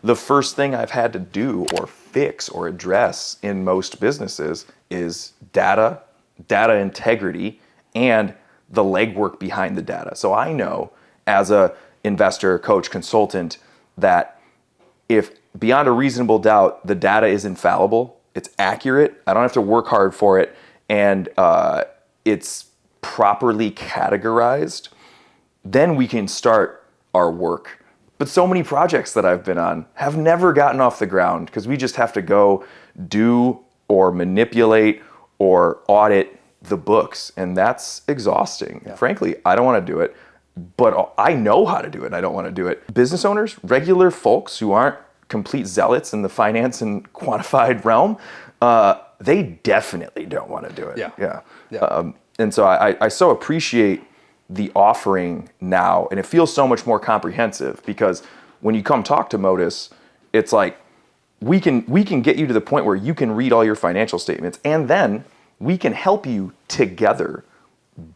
the first thing I've had to do or fix or address in most businesses is data integrity, and the legwork behind the data. So I know as a investor, coach, consultant, that if beyond a reasonable doubt the data is infallible, it's accurate, I don't have to work hard for it, and it's properly categorized, then we can start our work. But so many projects that I've been on have never gotten off the ground because we just have to go do or manipulate or audit the books, and that's exhausting. Yeah. Frankly, I don't want to do it, but I know how to do it. I don't want to do it. Business owners, regular folks who aren't complete zealots in the finance and quantified realm, they definitely don't want to do it. Yeah. And so I so appreciate the offering now, and it feels so much more comprehensive because when you come talk to Modus, it's like we can get you to the point where you can read all your financial statements, and then we can help you together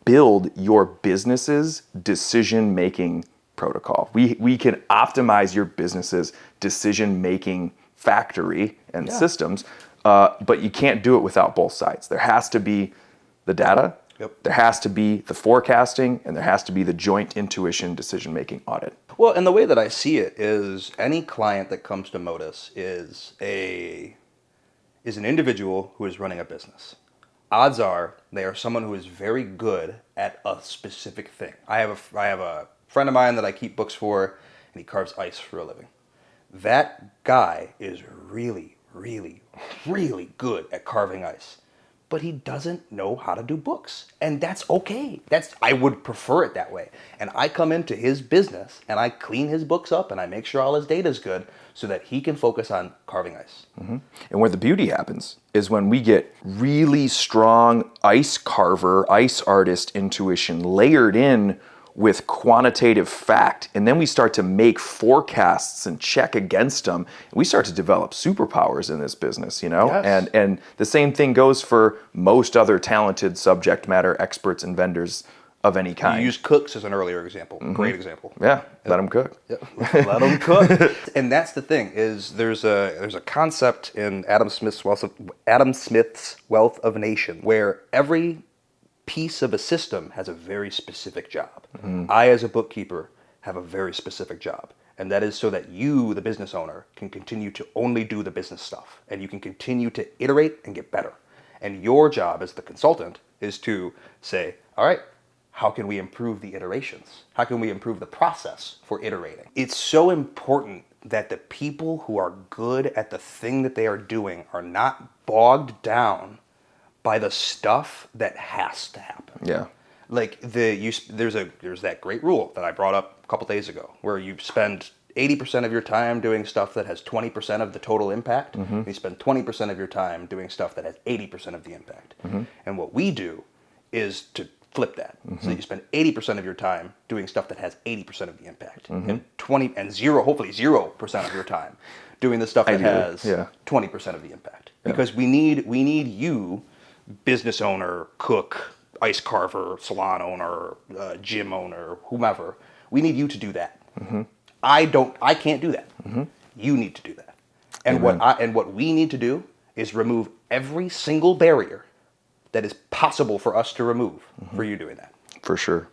build your business's decision-making protocol. We can optimize your business's decision-making factory and systems, but you can't do it without both sides. There has to be the data, there has to be the forecasting, and there has to be the joint intuition decision-making audit. Well, and the way that I see it is any client that comes to Modus is an individual who is running a business. Odds are they are someone who is very good at a specific thing. I have a friend of mine that I keep books for, and he carves ice for a living. That guy is really, really, really good at carving ice, but he doesn't know how to do books, and that's okay. I would prefer it that way. And I come into his business and I clean his books up and I make sure all his data is good so that he can focus on carving ice. Mm-hmm. And where the beauty happens is when we get really strong ice carver, ice artist intuition layered in with quantitative fact, and then we start to make forecasts and check against them. We start to develop superpowers in this business, you know? Yes. And the same thing goes for most other talented subject matter experts and vendors of any kind. You used cooks as an earlier example. Mm-hmm. Great example. Yeah, let them cook. Yep. Let them cook. And that's the thing is there's a concept in Adam Smith's Wealth of Nations where every piece of a system has a very specific job. Mm-hmm. I, as a bookkeeper, have a very specific job. And that is so that you, the business owner, can continue to only do the business stuff. And you can continue to iterate and get better. And your job as the consultant is to say, all right, how can we improve the iterations? How can we improve the process for iterating? It's so important that the people who are good at the thing that they are doing are not bogged down by the stuff that has to happen. Yeah. Like there's that great rule that I brought up a couple days ago where you spend 80% of your time doing stuff that has 20% of the total impact. Mm-hmm. And you spend 20% of your time doing stuff that has 80% of the impact. Mm-hmm. And what we do is to flip that. Mm-hmm. So you spend 80% of your time doing stuff that has 80% of the impact. Mm-hmm. And hopefully 0% of your time doing the stuff that has 20% of the impact. Yeah. Because we need you, business owner, cook, ice carver, salon owner, gym owner, whomever. We need you to do that. Mm-hmm. I can't do that. Mm-hmm. You need to do that. And what we need to do is remove every single barrier that is possible for us to remove for you doing that. For sure.